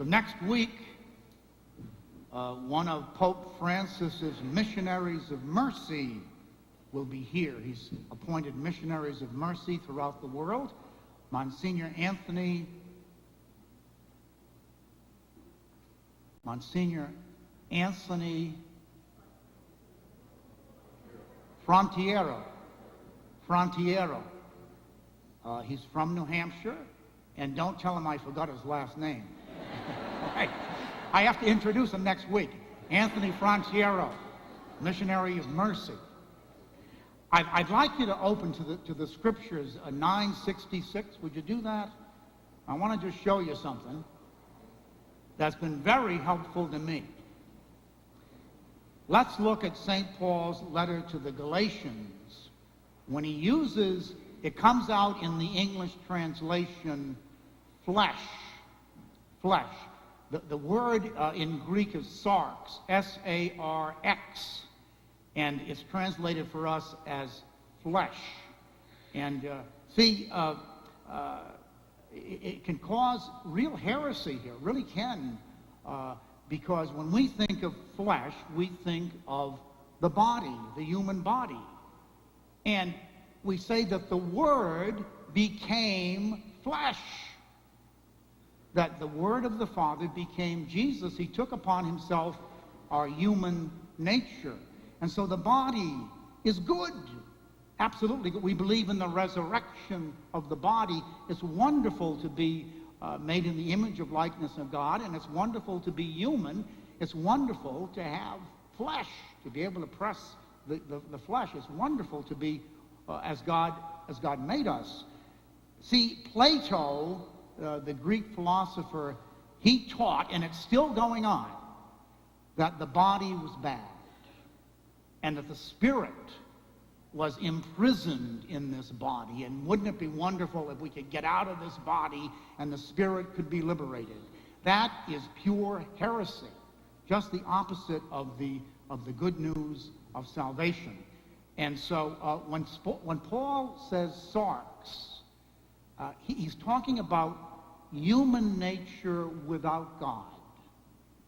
So next week, one of Pope Francis's missionaries of mercy will be here. He's appointed missionaries of mercy throughout the world. Monsignor Anthony Frontiero. He's from New Hampshire, and don't tell him I forgot his last name. Right. I have to introduce him next week. Anthony Frontiero, missionary of mercy. I'd like you to open to the scriptures, 966. Would you do that? I want to just show you something that's been very helpful to me. Let's look at St. Paul's letter to the Galatians. When he uses, it comes out in the English translation, flesh. Flesh. The word in Greek is sarx, S-A-R-X. And it's translated for us as flesh. And it can cause real heresy here, really can, because when we think of flesh, we think of the body, the human body. And we say that the Word became flesh. That the Word of the Father became Jesus. He took upon himself our human nature. And so the body is good, absolutely good. We believe in the resurrection of the body. It's wonderful to be made in the image of likeness of God, and it's wonderful to be human. It's wonderful to have flesh, to be able to press the flesh. It's wonderful to be as God made us. See, Plato, the Greek philosopher, he taught, and it's still going on, that the body was bad, and that the spirit was imprisoned in this body. And wouldn't it be wonderful if we could get out of this body and the spirit could be liberated? That is pure heresy, just the opposite of the good news of salvation. And so when Paul says sarx, he's talking about human nature without God,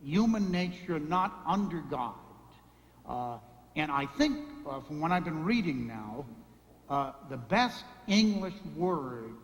human nature not under God. And I think, from what I've been reading now, the best English word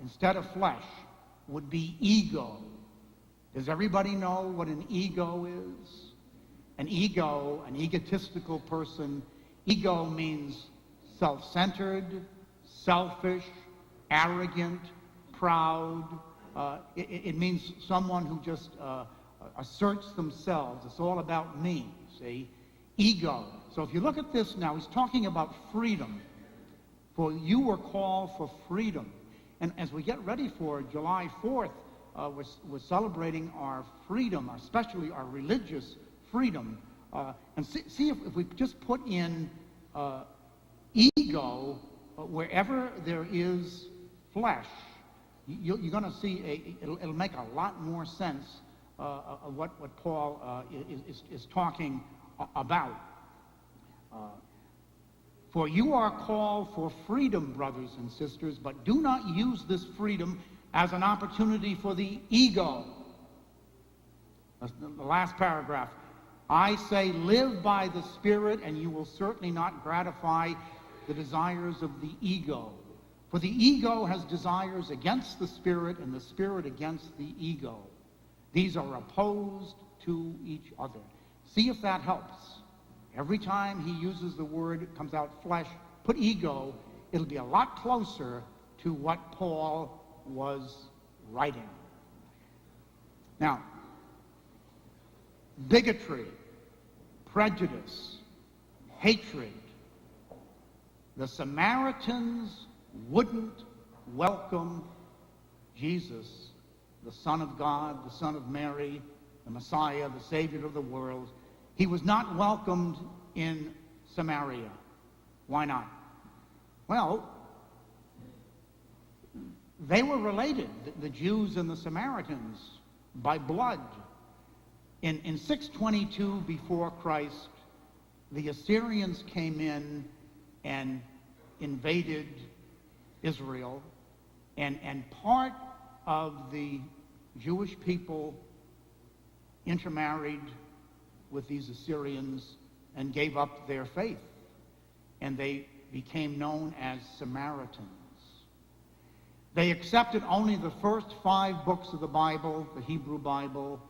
instead of flesh would be ego. Does everybody know what an ego is? An ego, an egotistical person. Ego means self-centered, selfish, arrogant, proud. It means someone who just asserts themselves. It's all about me, see? Ego. So if you look at this now, he's talking about freedom. For you were called for freedom. And as we get ready for July 4th, we're celebrating our freedom, especially our religious freedom. And see if we just put in ego wherever there is flesh, you're going to see it'll make a lot more sense of what Paul is talking about. For you are called for freedom, brothers and sisters, but do not use this freedom as an opportunity for the ego. That's the last paragraph. I say, live by the Spirit, and you will certainly not gratify the desires of the ego. For the ego has desires against the Spirit, and the Spirit against the ego. These are opposed to each other. See if that helps. Every time he uses the word, it comes out flesh, put ego, it'll be a lot closer to what Paul was writing. Now, bigotry, prejudice, hatred. The Samaritans wouldn't welcome Jesus, the Son of God, the Son of Mary, the Messiah, the Savior of the world. He was not welcomed in Samaria. Why not? Well, they were related, the Jews and the Samaritans, by blood. In 622 before Christ, the Assyrians came in and invaded Israel, and part of the Jewish people intermarried with these Assyrians and gave up their faith, and they became known as Samaritans. They accepted only the first 5 books of the Bible, the Hebrew Bible,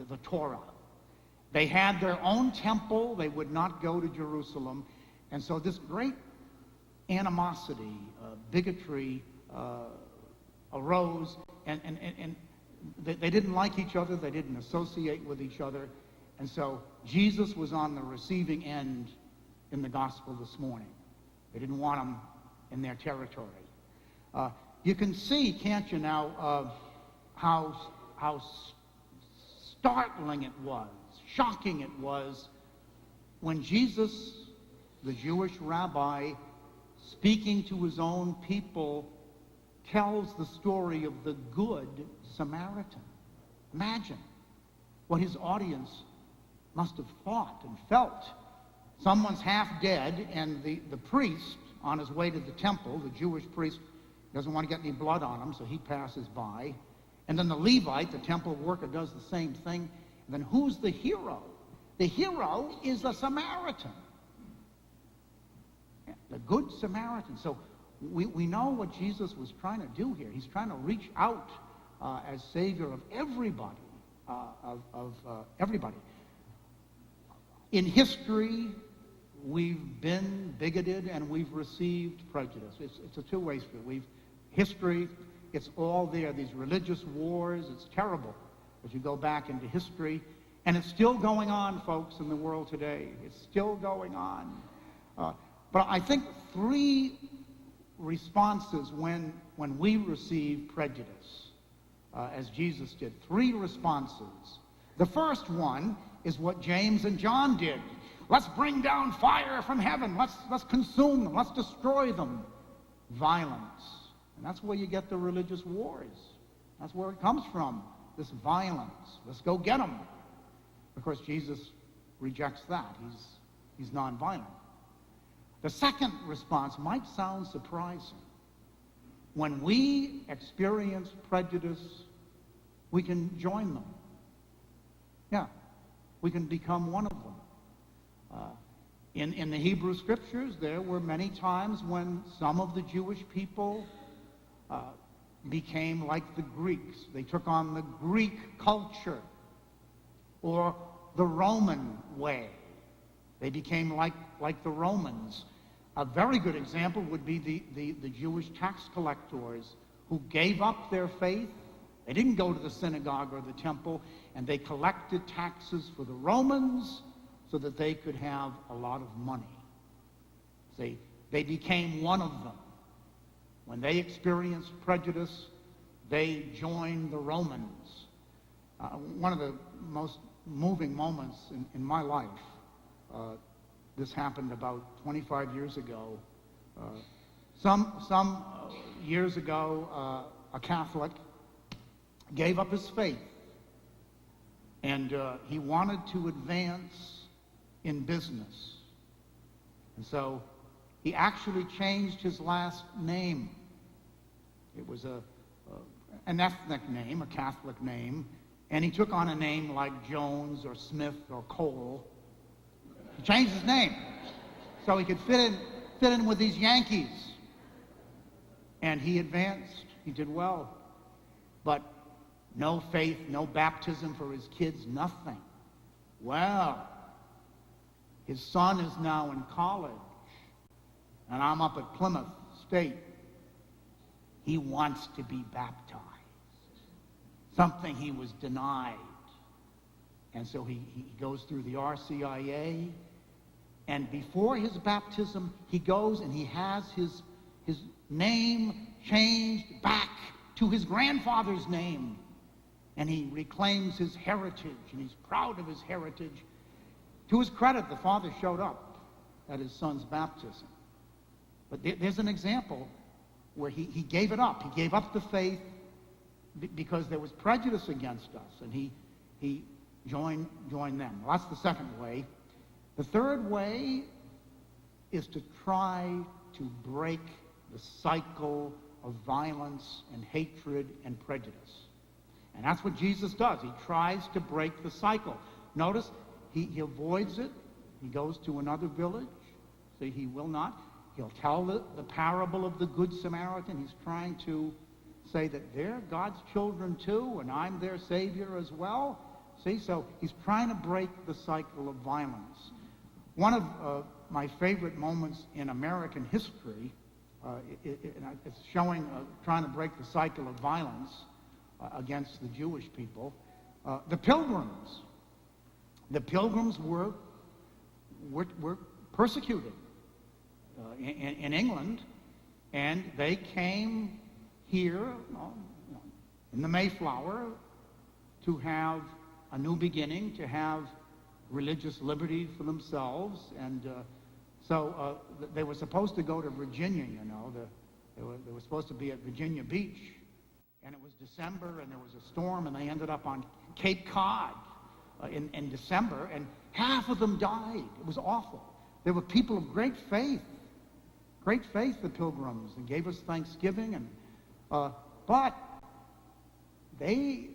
the Torah. They had their own temple. They would not go to Jerusalem. And so this great animosity, bigotry arose, and they didn't like each other. They didn't associate with each other. And so Jesus was on the receiving end in the gospel this morning. They didn't want him in their territory. You can see, can't you now, how startling it was, shocking it was, when Jesus, the Jewish rabbi, speaking to his own people, tells the story of the Good Samaritan. Imagine what his audience must have thought and felt. Someone's half dead, and the priest, on his way to the temple, the Jewish priest, doesn't want to get any blood on him, so he passes by. And then the Levite, the temple worker, does the same thing. And then who's the hero? The hero is the Samaritan. Yeah, the Good Samaritan. So we know what Jesus was trying to do here. He's trying to reach out as Savior of everybody, everybody. In history, we've been bigoted and we've received prejudice. It's a two-way street. History, it's all there. These religious wars, it's terrible as you go back into history. And it's still going on, folks, in the world today. It's still going on. But I think 3 responses when we receive prejudice, as Jesus did. 3 responses. The first one is what James and John did. Let's bring down fire from heaven. Let's consume them. Let's destroy them. Violence. And that's where you get the religious wars. That's where it comes from, this violence. Let's go get them. Of course, Jesus rejects that. He's nonviolent. The second response might sound surprising. When we experience prejudice, we can join them. Yeah, we can become one of them. In the Hebrew Scriptures, there were many times when some of the Jewish people became like the Greeks. They took on the Greek culture or the Roman way. They became like the Romans. A very good example would be the Jewish tax collectors who gave up their faith. They didn't go to the synagogue or the temple, and they collected taxes for the Romans so that they could have a lot of money. They became one of them. When they experienced prejudice, they joined the Romans. One of the most moving moments in my life, this happened about 25 years ago. Some years ago, a Catholic gave up his faith, and he wanted to advance in business. And so he actually changed his last name. It was an ethnic name, a Catholic name, and he took on a name like Jones or Smith or Cole. He changed his name so he could fit in with these Yankees. And he advanced. He did well. But no faith, no baptism for his kids, nothing. Well, his son is now in college, and I'm up at Plymouth State. He wants to be baptized, something he was denied. And so he goes through the RCIA, and before his baptism, he goes and he has his name changed back to his grandfather's name. And he reclaims his heritage, and he's proud of his heritage. To his credit, the father showed up at his son's baptism. But there's an example where he gave it up. He gave up the faith because there was prejudice against us, and he joined them. Well, that's the second way. The third way is to try to break the cycle of violence and hatred and prejudice. And that's what Jesus does. He tries to break the cycle. Notice, he avoids it. He goes to another village. See, he will not. He'll tell the parable of the Good Samaritan. He's trying to say that they're God's children too, and I'm their Savior as well. See, so he's trying to break the cycle of violence. One of my favorite moments in American history, it's showing, trying to break the cycle of violence against the Jewish people. The Pilgrims. The Pilgrims were persecuted in England, and they came here in the Mayflower to have a new beginning, to have religious liberty for themselves, and so they were supposed to go to Virginia, you know. They were supposed to be at Virginia Beach, and it was December, and there was a storm, and they ended up on Cape Cod in December, and half of them died. It was awful. They were people of great faith, the Pilgrims, and gave us Thanksgiving, and but they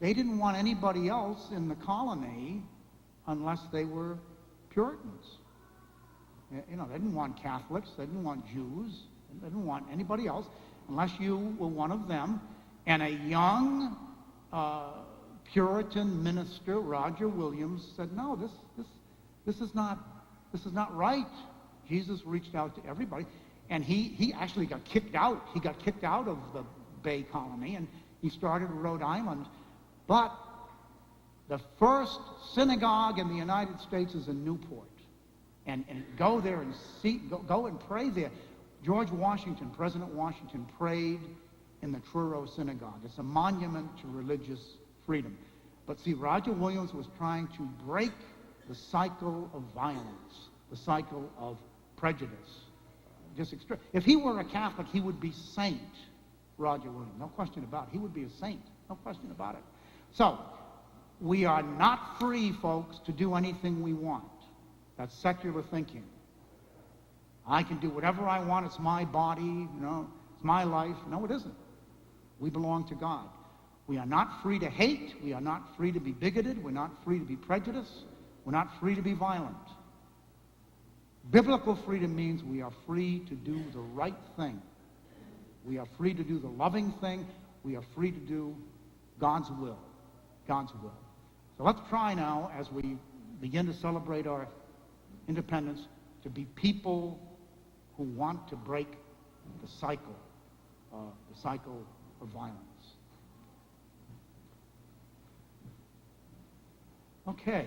didn't want anybody else in the colony unless they were Puritans. You know, they didn't want Catholics, they didn't want Jews, they didn't want anybody else unless you were one of them. And a young Puritan minister, Roger Williams, said, "No, this is not right." Jesus reached out to everybody, and he actually got kicked out. He got kicked out of the Bay Colony, and he started Rhode Island. But the first synagogue in the United States is in Newport. And go there and see, go and pray there. George Washington, President Washington, prayed in the Truro Synagogue. It's a monument to religious freedom. But see, Roger Williams was trying to break the cycle of violence, the cycle of prejudice. If he were a Catholic, he would be Saint Roger Williams. No question about it. He would be a saint. No question about it. So, we are not free, folks, to do anything we want. That's secular thinking. I can do whatever I want. It's my body, you know, it's my life. No, it isn't. We belong to God. We are not free to hate. We are not free to be bigoted. We're not free to be prejudiced. We're not free to be violent. Biblical freedom means we are free to do the right thing. We are free to do the loving thing. We are free to do God's will. God's will. So let's try now, as we begin to celebrate our independence, to be people who want to break the cycle of violence. Okay.